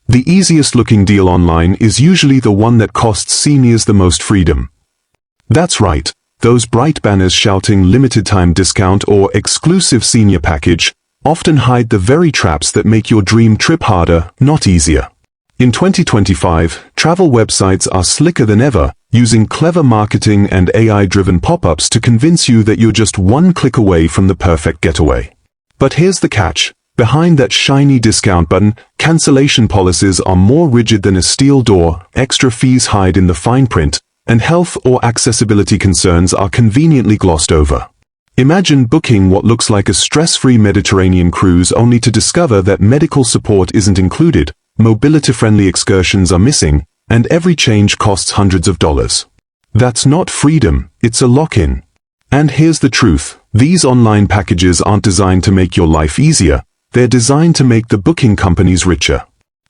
The easiest looking deal online is usually the one that costs seniors the most freedom. That's right, those bright banners shouting limited time discount or exclusive senior package often hide the very traps that make your dream trip harder, not easier. In 2025, travel websites are slicker than ever, using clever marketing and AI-driven pop-ups to convince you that you're just one click away from the perfect getaway. But here's the catch. Behind that shiny discount button, cancellation policies are more rigid than a steel door, extra fees hide in the fine print, and health or accessibility concerns are conveniently glossed over. Imagine booking what looks like a stress-free Mediterranean cruise only to discover that medical support isn't included, mobility-friendly excursions are missing, and every change costs hundreds of dollars. That's not freedom, it's a lock-in. And here's the truth, these online packages aren't designed to make your life easier, they're designed to make the booking companies richer.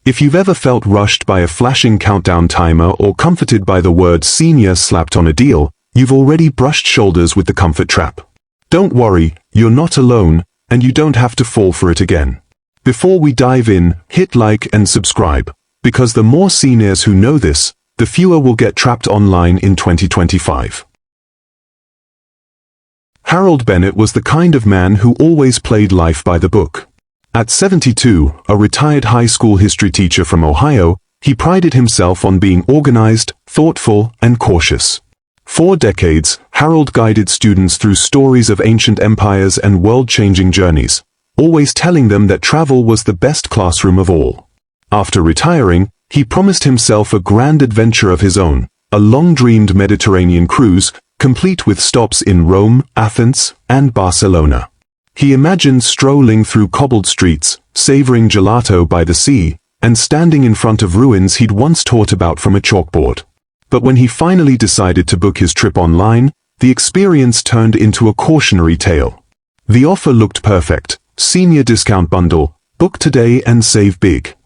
If you've ever felt rushed by a flashing countdown timer or comforted by the word senior slapped on a deal, you've already brushed shoulders with the comfort trap. Don't worry, you're not alone, and you don't have to fall for it again. Before we dive in, hit like and subscribe, because the more seniors who know this, the fewer will get trapped online in 2025. Harold Bennett was the kind of man who always played life by the book. At 72, a retired high school history teacher from Ohio, he prided himself on being organized, thoughtful, and cautious. For decades, Harold guided students through stories of ancient empires and world-changing journeys, always telling them that travel was the best classroom of all. After retiring, he promised himself a grand adventure of his own, a long-dreamed Mediterranean cruise, complete with stops in Rome, Athens, and Barcelona. He imagined strolling through cobbled streets, savoring gelato by the sea, and standing in front of ruins he'd once taught about from a chalkboard. But when he finally decided to book his trip online, the experience turned into a cautionary tale. The offer looked perfect, senior discount bundle, book today and save big.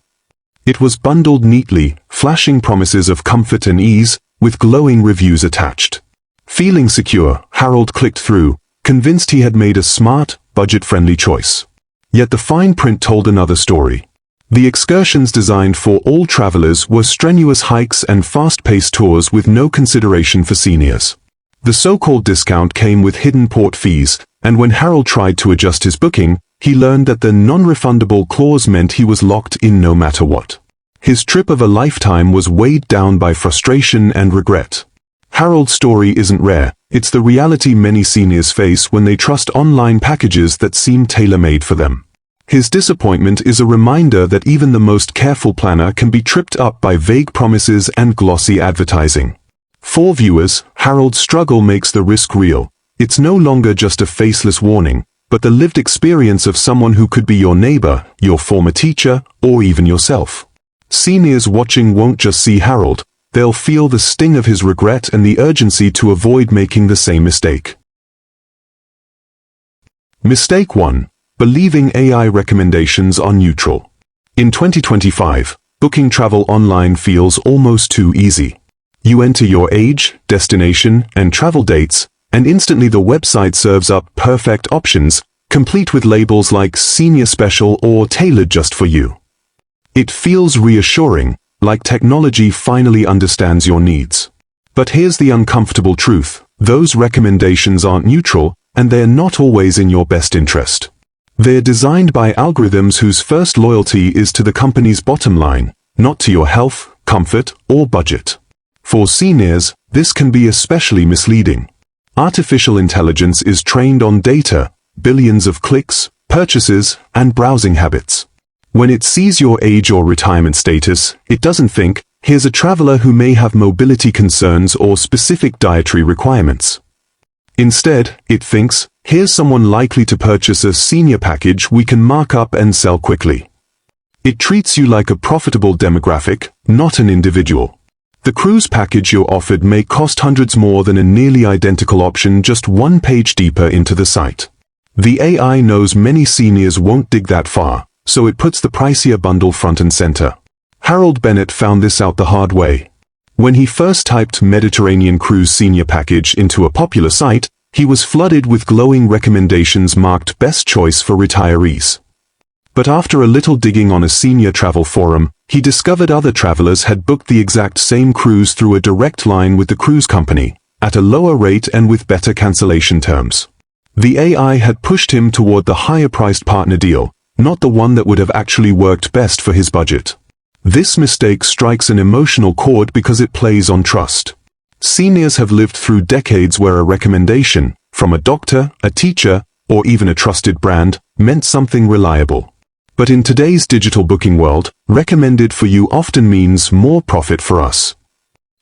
It was bundled neatly, flashing promises of comfort and ease, with glowing reviews attached. Feeling secure, Harold clicked through, convinced he had made a smart, budget-friendly choice. Yet the fine print told another story. The excursions designed for all travelers were strenuous hikes and fast-paced tours with no consideration for seniors. The so-called discount came with hidden port fees, and when Harold tried to adjust his booking, he learned that the non-refundable clause meant he was locked in no matter what. His trip of a lifetime was weighed down by frustration and regret. Harold's story isn't rare, it's the reality many seniors face when they trust online packages that seem tailor-made for them. His disappointment is a reminder that even the most careful planner can be tripped up by vague promises and glossy advertising. For viewers, Harold's struggle makes the risk real. It's no longer just a faceless warning, but the lived experience of someone who could be your neighbor, your former teacher, or even yourself. Seniors watching won't just see Harold, they'll feel the sting of his regret and the urgency to avoid making the same mistake. Mistake 1. Believing AI recommendations are neutral. In 2025, booking travel online feels almost too easy. You enter your age, destination, and travel dates, and instantly the website serves up perfect options, complete with labels like senior special or tailored just for you. It feels reassuring, like technology finally understands your needs. But here's the uncomfortable truth, those recommendations aren't neutral, and they're not always in your best interest. They're designed by algorithms whose first loyalty is to the company's bottom line, not to your health, comfort, or budget. For seniors, this can be especially misleading. Artificial intelligence is trained on data, billions of clicks, purchases, and browsing habits. When it sees your age or retirement status, it doesn't think, here's a traveler who may have mobility concerns or specific dietary requirements. Instead, it thinks, here's someone likely to purchase a senior package we can mark up and sell quickly. It treats you like a profitable demographic, not an individual. The cruise package you're offered may cost hundreds more than a nearly identical option just one page deeper into the site. The AI knows many seniors won't dig that far, so it puts the pricier bundle front and center. Harold Bennett found this out the hard way. When he first typed Mediterranean Cruise Senior Package into a popular site, he was flooded with glowing recommendations marked Best Choice for Retirees. But after a little digging on a senior travel forum, he discovered other travelers had booked the exact same cruise through a direct line with the cruise company, at a lower rate and with better cancellation terms. The AI had pushed him toward the higher-priced partner deal, not the one that would have actually worked best for his budget. This mistake strikes an emotional chord because it plays on trust. Seniors have lived through decades where a recommendation, from a doctor, a teacher, or even a trusted brand, meant something reliable. But in today's digital booking world, recommended for you often means more profit for us.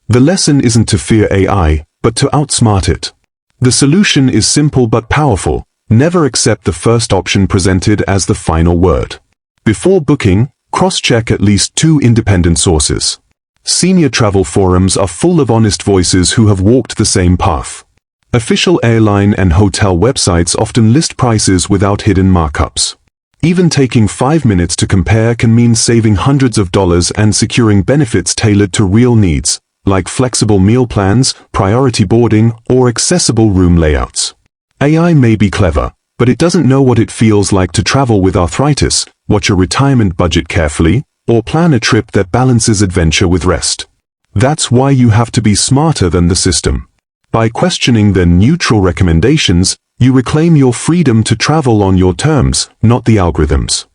The lesson isn't to fear AI, but to outsmart it. The solution is simple but powerful. Never accept the first option presented as the final word. Before booking, cross-check at least 2 independent sources. Senior travel forums are full of honest voices who have walked the same path. Official airline and hotel websites often list prices without hidden markups. Even taking 5 minutes to compare can mean saving hundreds of dollars and securing benefits tailored to real needs, like flexible meal plans, priority boarding, or accessible room layouts. AI may be clever, but it doesn't know what it feels like to travel with arthritis, watch a retirement budget carefully, or plan a trip that balances adventure with rest. That's why you have to be smarter than the system. By questioning the neutral recommendations, you reclaim your freedom to travel on your terms, not the algorithms.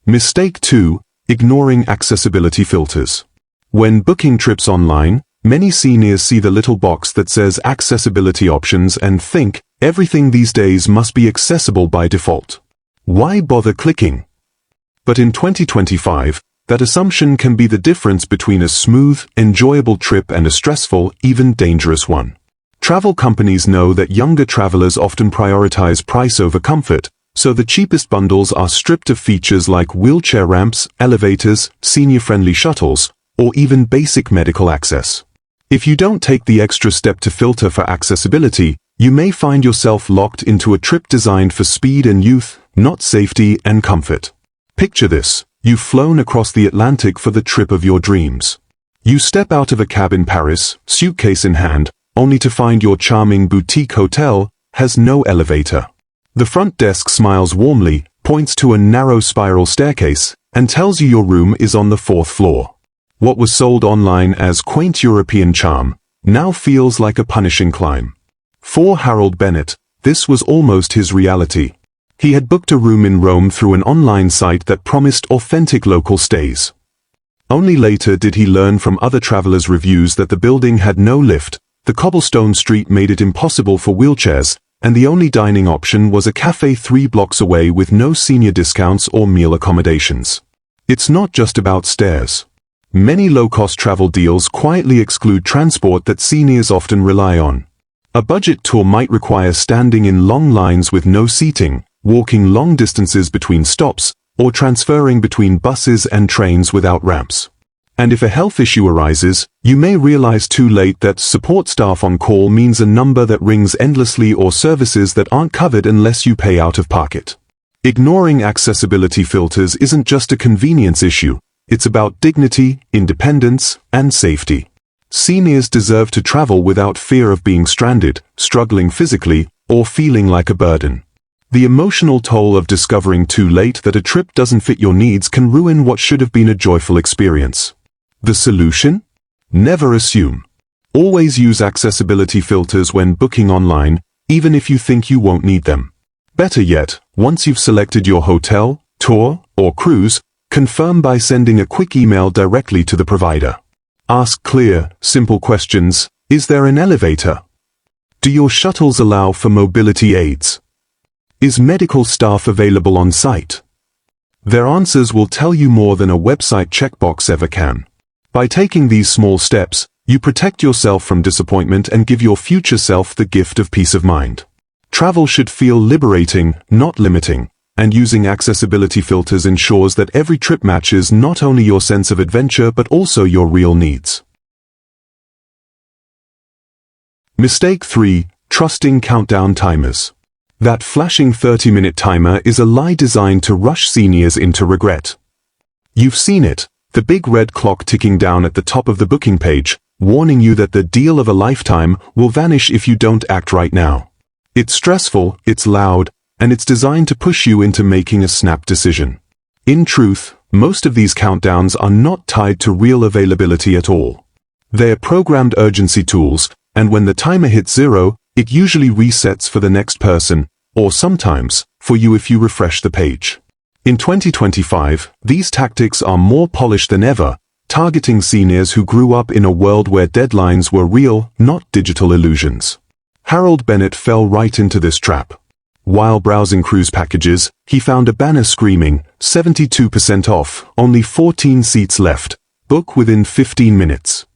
Mistake 2. Ignoring accessibility filters. When booking trips online, many seniors see the little box that says accessibility options and think, everything these days must be accessible by default. Why bother clicking? But in 2025, that assumption can be the difference between a smooth, enjoyable trip and a stressful, even dangerous one. Travel companies know that younger travelers often prioritize price over comfort, so the cheapest bundles are stripped of features like wheelchair ramps, elevators, senior-friendly shuttles, or even basic medical access. If you don't take the extra step to filter for accessibility, you may find yourself locked into a trip designed for speed and youth, not safety and comfort. Picture this: you've flown across the Atlantic for the trip of your dreams. You step out of a cab in Paris, suitcase in hand, only to find your charming boutique hotel has no elevator. The front desk smiles warmly, points to a narrow spiral staircase, and tells you your room is on the 4th floor. What was sold online as quaint European charm now feels like a punishing climb. For Harold Bennett, this was almost his reality. He had booked a room in Rome through an online site that promised authentic local stays. Only later did he learn from other travelers' reviews that the building had no lift, the cobblestone street made it impossible for wheelchairs, and the only dining option was a cafe 3 blocks away with no senior discounts or meal accommodations. It's not just about stairs. Many low-cost travel deals quietly exclude transport that seniors often rely on. A budget tour might require standing in long lines with no seating, walking long distances between stops, or transferring between buses and trains without ramps. And if a health issue arises, you may realize too late that support staff on call means a number that rings endlessly or services that aren't covered unless you pay out of pocket. Ignoring accessibility filters isn't just a convenience issue, it's about dignity, independence, and safety. Seniors deserve to travel without fear of being stranded, struggling physically, or feeling like a burden. The emotional toll of discovering too late that a trip doesn't fit your needs can ruin what should have been a joyful experience. The solution? Never assume. Always use accessibility filters when booking online, even if you think you won't need them. Better yet, once you've selected your hotel, tour, or cruise, confirm by sending a quick email directly to the provider. Ask clear, simple questions. Is there an elevator? Do your shuttles allow for mobility aids? Is medical staff available on site? Their answers will tell you more than a website checkbox ever can. By taking these small steps, you protect yourself from disappointment and give your future self the gift of peace of mind. Travel should feel liberating, not limiting, and using accessibility filters ensures that every trip matches not only your sense of adventure but also your real needs. Mistake 3. Trusting countdown timers. That flashing 30-minute timer is a lie designed to rush seniors into regret. You've seen it, the big red clock ticking down at the top of the booking page, warning you that the deal of a lifetime will vanish if you don't act right now. It's stressful, it's loud, and it's designed to push you into making a snap decision. In truth, most of these countdowns are not tied to real availability at all. They're programmed urgency tools, and when the timer hits 0, it usually resets for the next person, or sometimes, for you if you refresh the page. In 2025, these tactics are more polished than ever, targeting seniors who grew up in a world where deadlines were real, not digital illusions. Harold Bennett fell right into this trap. While browsing cruise packages, he found a banner screaming, 72% off, only 14 seats left, book within 15 minutes.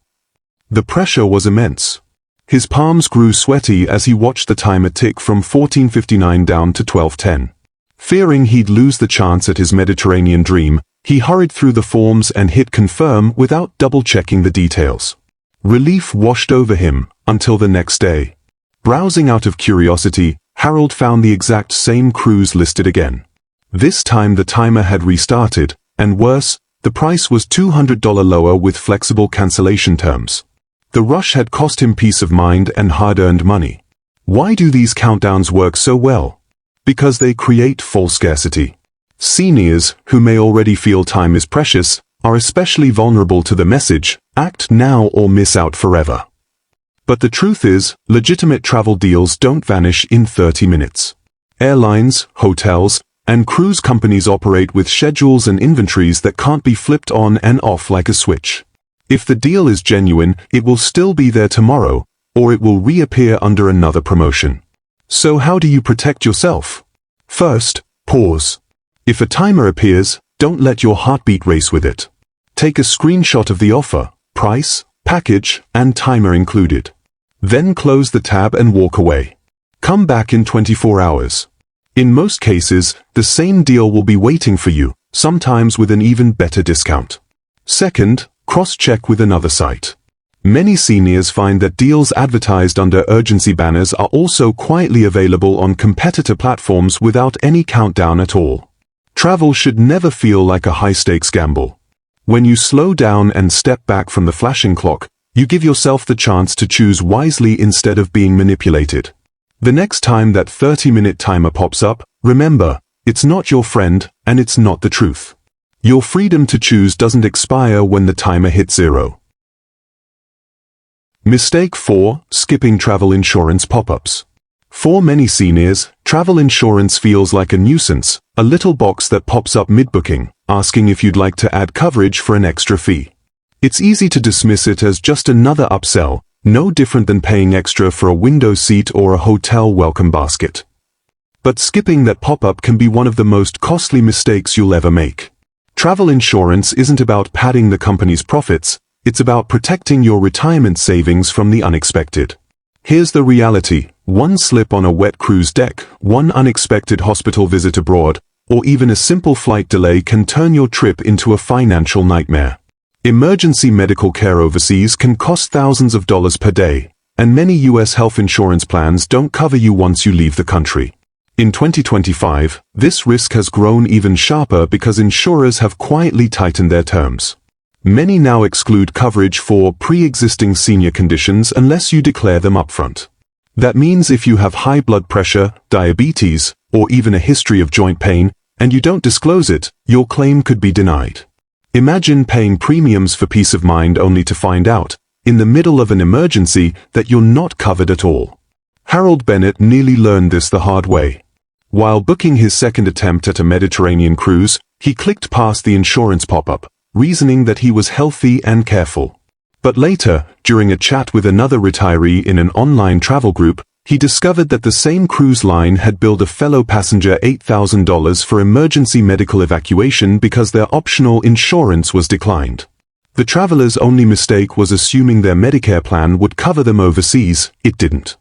The pressure was immense. His palms grew sweaty as he watched the timer tick from 14:59 down to 12:10. Fearing he'd lose the chance at his Mediterranean dream, he hurried through the forms and hit confirm without double-checking the details. Relief washed over him, until the next day. Browsing out of curiosity, Harold found the exact same cruise listed again. This time the timer had restarted, and worse, the price was $200 lower with flexible cancellation terms. The rush had cost him peace of mind and hard-earned money. Why do these countdowns work so well? Because they create false scarcity. Seniors, who may already feel time is precious, are especially vulnerable to the message, act now or miss out forever. But the truth is, legitimate travel deals don't vanish in 30 minutes. Airlines, hotels, and cruise companies operate with schedules and inventories that can't be flipped on and off like a switch. If the deal is genuine, it will still be there tomorrow, or it will reappear under another promotion. So how do you protect yourself? First, pause. If a timer appears, don't let your heartbeat race with it. Take a screenshot of the offer, price, package, and timer included. Then close the tab and walk away. Come back in 24 hours. In most cases, the same deal will be waiting for you, sometimes with an even better discount. Second, cross-check with another site. Many seniors find that deals advertised under urgency banners are also quietly available on competitor platforms without any countdown at all. Travel should never feel like a high-stakes gamble. When you slow down and step back from the flashing clock, you give yourself the chance to choose wisely instead of being manipulated. The next time that 30-minute timer pops up, remember, it's not your friend, and it's not the truth. Your freedom to choose doesn't expire when the timer hits 0. Mistake 4. Skipping travel insurance pop-ups. For many seniors, travel insurance feels like a nuisance, a little box that pops up mid-booking, asking if you'd like to add coverage for an extra fee. It's easy to dismiss it as just another upsell, no different than paying extra for a window seat or a hotel welcome basket. But skipping that pop-up can be one of the most costly mistakes you'll ever make. Travel insurance isn't about padding the company's profits, it's about protecting your retirement savings from the unexpected. Here's the reality: one slip on a wet cruise deck, one unexpected hospital visit abroad, or even a simple flight delay can turn your trip into a financial nightmare. Emergency medical care overseas can cost thousands of dollars per day, and many U.S. health insurance plans don't cover you once you leave the country. In 2025, this risk has grown even sharper because insurers have quietly tightened their terms. Many now exclude coverage for pre-existing senior conditions unless you declare them upfront. That means if you have high blood pressure, diabetes, or even a history of joint pain, and you don't disclose it, your claim could be denied. Imagine paying premiums for peace of mind only to find out, in the middle of an emergency, that you're not covered at all. Harold Bennett nearly learned this the hard way. While booking his second attempt at a Mediterranean cruise, he clicked past the insurance pop-up, reasoning that he was healthy and careful. But later, during a chat with another retiree in an online travel group, he discovered that the same cruise line had billed a fellow passenger $8,000 for emergency medical evacuation because their optional insurance was declined. The traveler's only mistake was assuming their Medicare plan would cover them overseas. It didn't.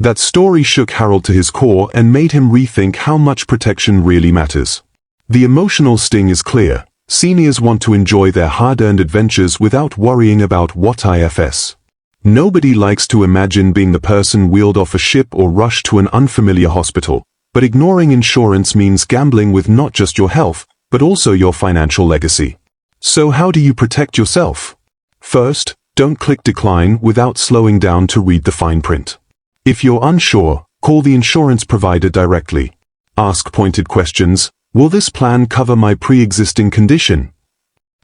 That story shook Harold to his core and made him rethink how much protection really matters. The emotional sting is clear. Seniors want to enjoy their hard-earned adventures without worrying about what ifs. Nobody likes to imagine being the person wheeled off a ship or rushed to an unfamiliar hospital, but ignoring insurance means gambling with not just your health, but also your financial legacy. So how do you protect yourself? First, don't click decline without slowing down to read the fine print. If you're unsure, call the insurance provider directly. Ask pointed questions. Will this plan cover my pre-existing condition?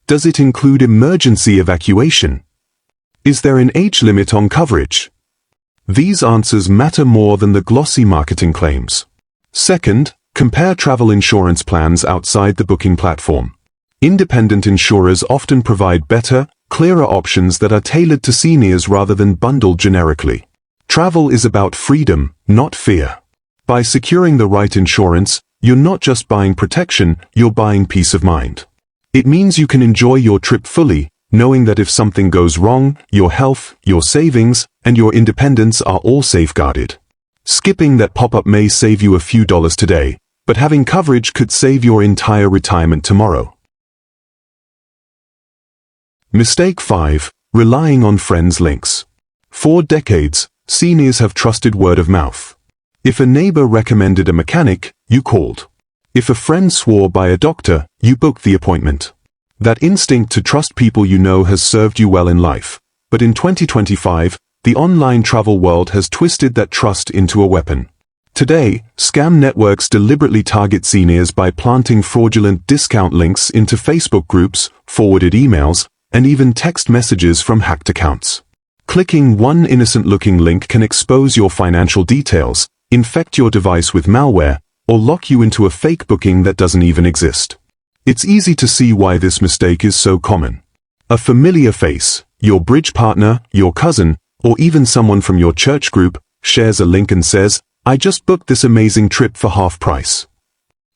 Does it include emergency evacuation? Is there an age limit on coverage? These answers matter more than the glossy marketing claims. Second, compare travel insurance plans outside the booking platform. Independent insurers often provide better, clearer options that are tailored to seniors rather than bundled generically. Travel is about freedom, not fear. By securing the right insurance, you're not just buying protection, you're buying peace of mind. It means you can enjoy your trip fully, knowing that if something goes wrong, your health, your savings, and your independence are all safeguarded. Skipping that pop-up may save you a few dollars today, but having coverage could save your entire retirement tomorrow. Mistake 5. Relying on friends' links. For decades, seniors have trusted word of mouth. If a neighbor recommended a mechanic, you called. If a friend swore by a doctor, you booked the appointment. That instinct to trust people you know has served you well in life. But in 2025, the online travel world has twisted that trust into a weapon. Today, scam networks deliberately target seniors by planting fraudulent discount links into Facebook groups, forwarded emails, and even text messages from hacked accounts. Clicking one innocent-looking link can expose your financial details, infect your device with malware, or lock you into a fake booking that doesn't even exist. It's easy to see why this mistake is so common. A familiar face, your bridge partner, your cousin, or even someone from your church group, shares a link and says, "I just booked this amazing trip for half price."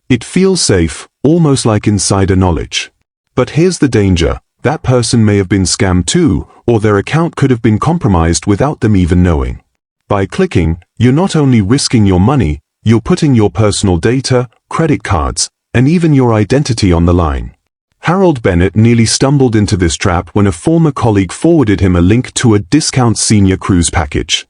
It feels safe, almost like insider knowledge. But here's the danger. That person may have been scammed too, or their account could have been compromised without them even knowing. By clicking, you're not only risking your money, you're putting your personal data, credit cards, and even your identity on the line. Harold Bennett nearly stumbled into this trap when a former colleague forwarded him a link to a discount senior cruise package.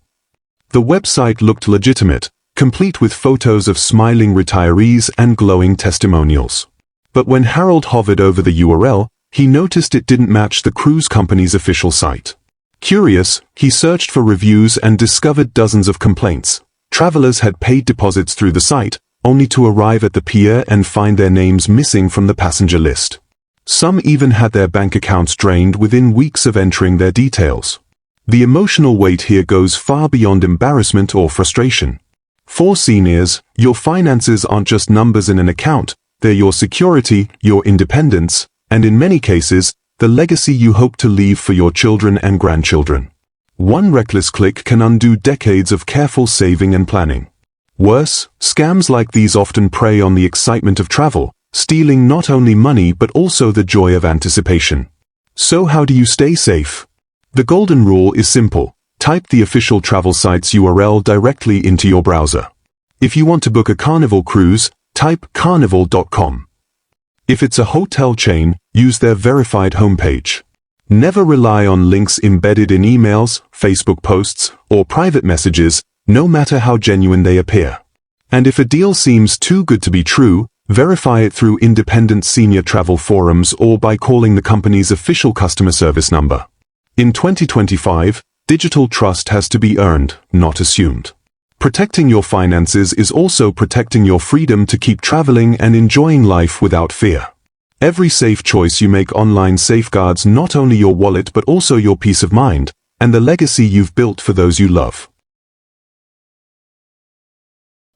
The website looked legitimate, complete with photos of smiling retirees and glowing testimonials. But when Harold hovered over the URL, he noticed it didn't match the cruise company's official site. Curious, he searched for reviews and discovered dozens of complaints. Travelers had paid deposits through the site, only to arrive at the pier and find their names missing from the passenger list. Some even had their bank accounts drained within weeks of entering their details. The emotional weight here goes far beyond embarrassment or frustration. For seniors, your finances aren't just numbers in an account, they're your security, your independence, and in many cases, the legacy you hope to leave for your children and grandchildren. One reckless click can undo decades of careful saving and planning. Worse, scams like these often prey on the excitement of travel, stealing not only money but also the joy of anticipation. So how do you stay safe? The golden rule is simple. Type the official travel site's URL directly into your browser. If you want to book a Carnival cruise, type carnival.com. If it's a hotel chain, use their verified homepage. Never rely on links embedded in emails, Facebook posts, or private messages, no matter how genuine they appear. And if a deal seems too good to be true, verify it through independent senior travel forums or by calling the company's official customer service number. In 2025, digital trust has to be earned, not assumed. Protecting your finances is also protecting your freedom to keep traveling and enjoying life without fear. Every safe choice you make online safeguards not only your wallet but also your peace of mind, and the legacy you've built for those you love.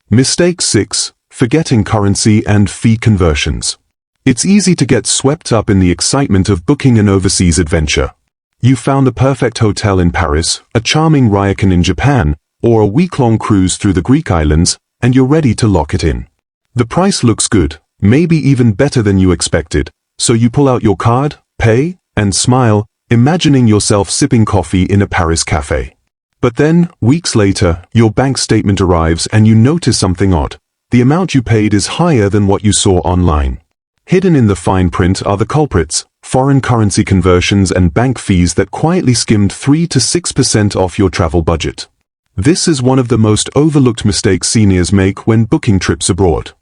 Mistake 6. Forgetting currency and fee conversions. It's easy to get swept up in the excitement of booking an overseas adventure. You found the perfect hotel in Paris, a charming ryokan in Japan, or a week-long cruise through the Greek islands, and you're ready to lock it in. The price looks good, maybe even better than you expected, so you pull out your card, pay, and smile, imagining yourself sipping coffee in a Paris cafe. But then, weeks later, your bank statement arrives and you notice something odd. The amount you paid is higher than what you saw online. Hidden in the fine print are the culprits, foreign currency conversions and bank fees that quietly skimmed 3 to 6% off your travel budget. This is one of the most overlooked mistakes seniors make when booking trips abroad.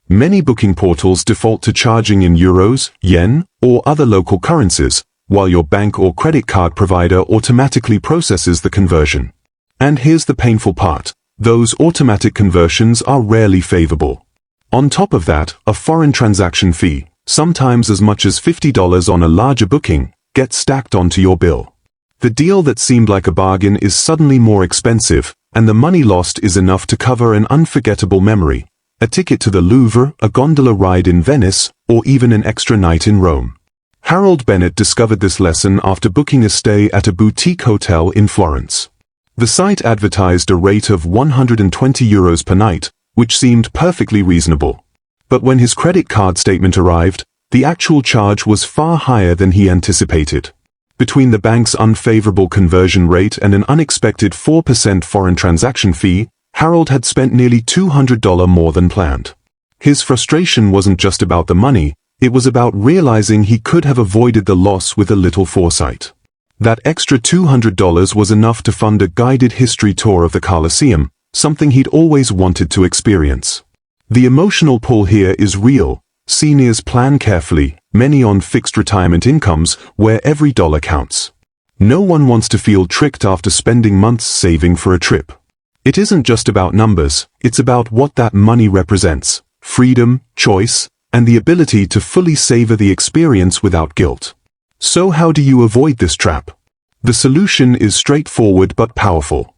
Many booking portals default to charging in euros, yen, or other local currencies, while your bank or credit card provider automatically processes the conversion. And here's the painful part. Those automatic conversions are rarely favorable. On top of that, a foreign transaction fee, sometimes as much as $50 on a larger booking, gets stacked onto your bill. The deal that seemed like a bargain is suddenly more expensive, and the money lost is enough to cover an unforgettable memory, a ticket to the Louvre, a gondola ride in Venice, or even an extra night in Rome. Harold Bennett discovered this lesson after booking a stay at a boutique hotel in Florence. The site advertised a rate of €120 per night, which seemed perfectly reasonable. But when his credit card statement arrived, the actual charge was far higher than he anticipated. Between the bank's unfavorable conversion rate and an unexpected 4% foreign transaction fee, Harold had spent nearly $200 more than planned. His frustration wasn't just about the money, it was about realizing he could have avoided the loss with a little foresight. That extra $200 was enough to fund a guided history tour of the Colosseum, something he'd always wanted to experience. The emotional pull here is real. Seniors plan carefully, many on fixed retirement incomes, where every dollar counts. No one wants to feel tricked after spending months saving for a trip. It isn't just about numbers, it's about what that money represents: freedom, choice, and the ability to fully savor the experience without guilt. So how do you avoid this trap? The solution is straightforward but powerful.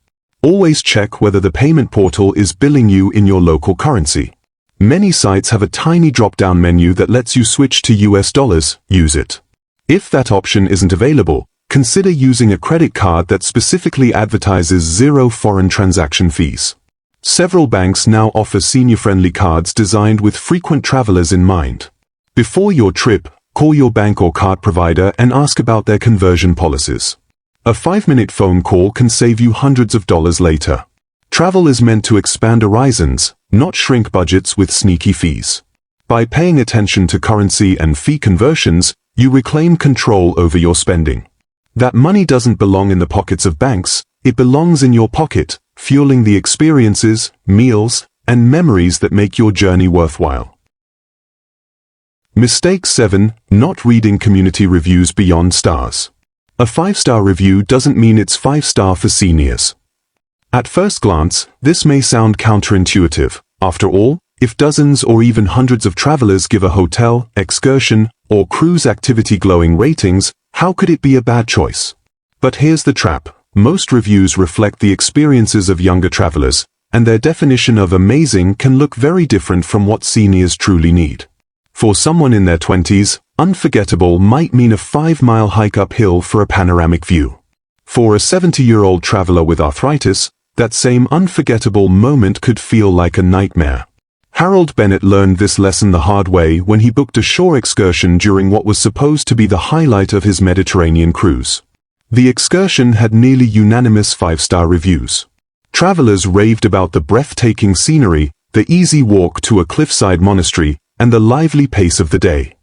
Always check whether the payment portal is billing you in your local currency. Many sites have a tiny drop-down menu that lets you switch to US dollars. Use it. If that option isn't available, consider using a credit card that specifically advertises zero foreign transaction fees. Several banks now offer senior-friendly cards designed with frequent travelers in mind. Before your trip, call your bank or card provider and ask about their conversion policies. A 5-minute phone call can save you hundreds of dollars later. Travel is meant to expand horizons, not shrink budgets with sneaky fees. By paying attention to currency and fee conversions, you reclaim control over your spending. That money doesn't belong in the pockets of banks, it belongs in your pocket, fueling the experiences, meals, and memories that make your journey worthwhile. Mistake 7. Not reading community reviews beyond stars. A 5-star review doesn't mean it's 5-star for seniors. At first glance, this may sound counterintuitive. After all, if dozens or even hundreds of travelers give a hotel, excursion, or cruise activity glowing ratings, how could it be a bad choice? But here's the trap. Most reviews reflect the experiences of younger travelers, and their definition of amazing can look very different from what seniors truly need. For someone in their 20s, unforgettable might mean a 5-mile hike uphill for a panoramic view. For a 70-year-old traveler with arthritis, that same unforgettable moment could feel like a nightmare. Harold Bennett learned this lesson the hard way when he booked a shore excursion during what was supposed to be the highlight of his Mediterranean cruise. The excursion had nearly unanimous 5-star reviews. Travelers raved about the breathtaking scenery, the easy walk to a cliffside monastery, and the lively pace of the day.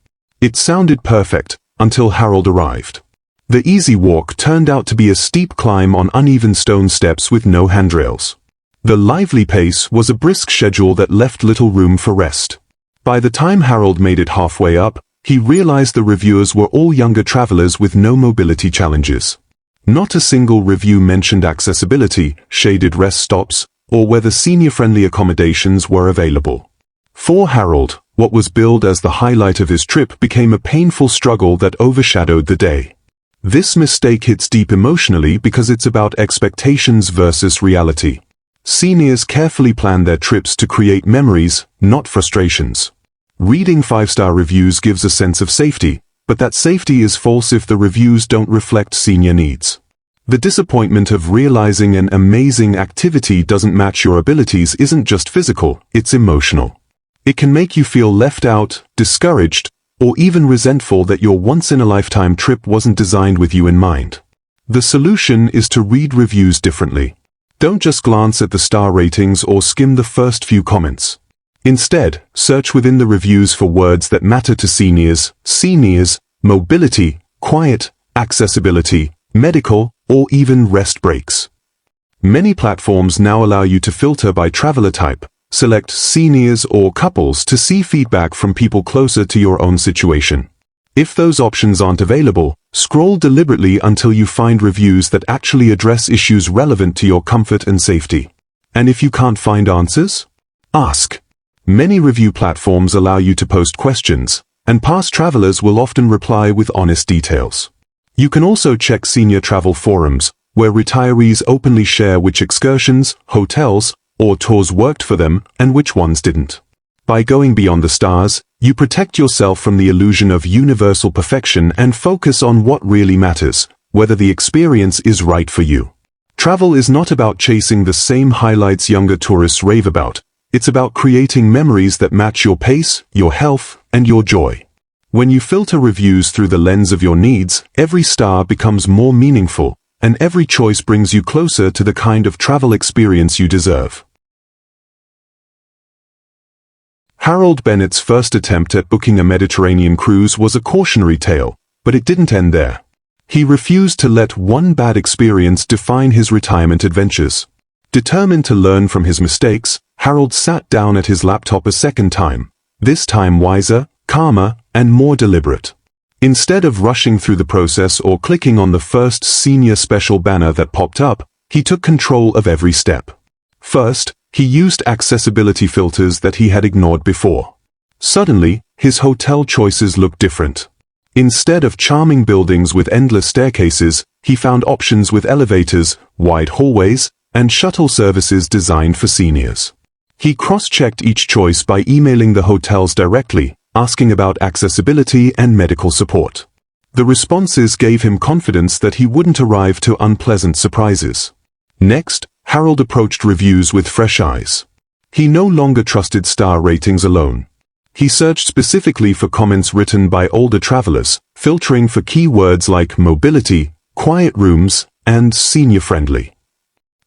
It sounded perfect, until Harold arrived. The easy walk turned out to be a steep climb on uneven stone steps with no handrails. The lively pace was a brisk schedule that left little room for rest. By the time Harold made it halfway up, he realized the reviewers were all younger travelers with no mobility challenges. Not a single review mentioned accessibility, shaded rest stops, or whether senior-friendly accommodations were available. For Harold, what was billed as the highlight of his trip became a painful struggle that overshadowed the day. This mistake hits deep emotionally because it's about expectations versus reality. Seniors carefully plan their trips to create memories, not frustrations. Reading 5-star reviews gives a sense of safety, but that safety is false if the reviews don't reflect senior needs. The disappointment of realizing an amazing activity doesn't match your abilities isn't just physical, it's emotional. It can make you feel left out, discouraged, or even resentful that your once-in-a-lifetime trip wasn't designed with you in mind. The solution is to read reviews differently. Don't just glance at the star ratings or skim the first few comments. Instead, search within the reviews for words that matter to seniors, mobility, quiet, accessibility, medical, or even rest breaks. Many platforms now allow you to filter by traveler type. Select seniors or couples to see feedback from people closer to your own situation. If those options aren't available, scroll deliberately until you find reviews that actually address issues relevant to your comfort and safety. And if you can't find answers, ask. Many review platforms allow you to post questions, and past travelers will often reply with honest details. You can also check senior travel forums, where retirees openly share which excursions, hotels, or tours worked for them and which ones didn't. By going beyond the stars, you protect yourself from the illusion of universal perfection and focus on what really matters, whether the experience is right for you. Travel is not about chasing the same highlights younger tourists rave about. It's about creating memories that match your pace, your health, and your joy. When you filter reviews through the lens of your needs, every star becomes more meaningful, and every choice brings you closer to the kind of travel experience you deserve. Harold Bennett's first attempt at booking a Mediterranean cruise was a cautionary tale, but it didn't end there. He refused to let one bad experience define his retirement adventures. Determined to learn from his mistakes, Harold sat down at his laptop a second time, this time wiser, calmer, and more deliberate. Instead of rushing through the process or clicking on the first senior special banner that popped up, he took control of every step. First, he used accessibility filters that he had ignored before. Suddenly, his hotel choices looked different. Instead of charming buildings with endless staircases, he found options with elevators, wide hallways, and shuttle services designed for seniors. He cross-checked each choice by emailing the hotels directly, asking about accessibility and medical support. The responses gave him confidence that he wouldn't arrive to unpleasant surprises. Next, Harold approached reviews with fresh eyes. He no longer trusted star ratings alone. He searched specifically for comments written by older travelers, filtering for keywords like mobility, quiet rooms, and senior-friendly.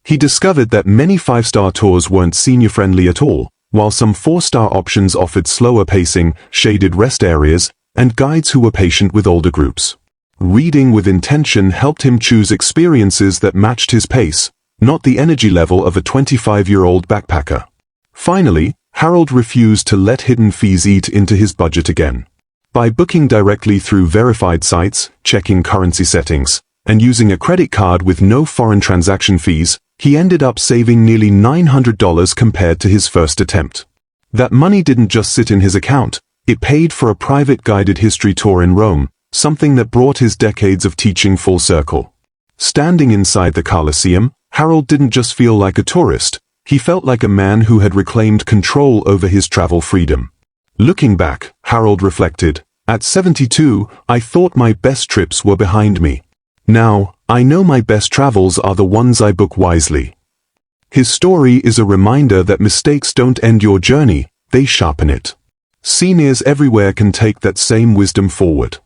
He discovered that many 5-star tours weren't senior-friendly at all, while some 4-star options offered slower pacing, shaded rest areas, and guides who were patient with older groups. Reading with intention helped him choose experiences that matched his pace, not the energy level of a 25-year-old backpacker. Finally, Harold refused to let hidden fees eat into his budget again. By booking directly through verified sites, checking currency settings, and using a credit card with no foreign transaction fees, he ended up saving nearly $900 compared to his first attempt. That money didn't just sit in his account, it paid for a private guided history tour in Rome, something that brought his decades of teaching full circle. Standing inside the Colosseum, Harold didn't just feel like a tourist, he felt like a man who had reclaimed control over his travel freedom. Looking back, Harold reflected, "At 72, I thought my best trips were behind me. Now, I know my best travels are the ones I book wisely." His story is a reminder that mistakes don't end your journey, they sharpen it. Seniors everywhere can take that same wisdom forward.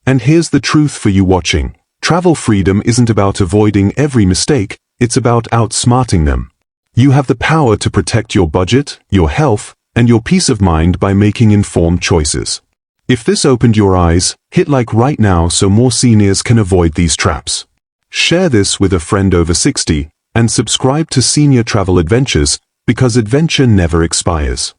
And here's the truth for you watching. Travel freedom isn't about avoiding every mistake, it's about outsmarting them. You have the power to protect your budget, your health, and your peace of mind by making informed choices. If this opened your eyes, hit like right now so more seniors can avoid these traps. Share this with a friend over 60, and subscribe to Senior Travel Adventures, because adventure never expires.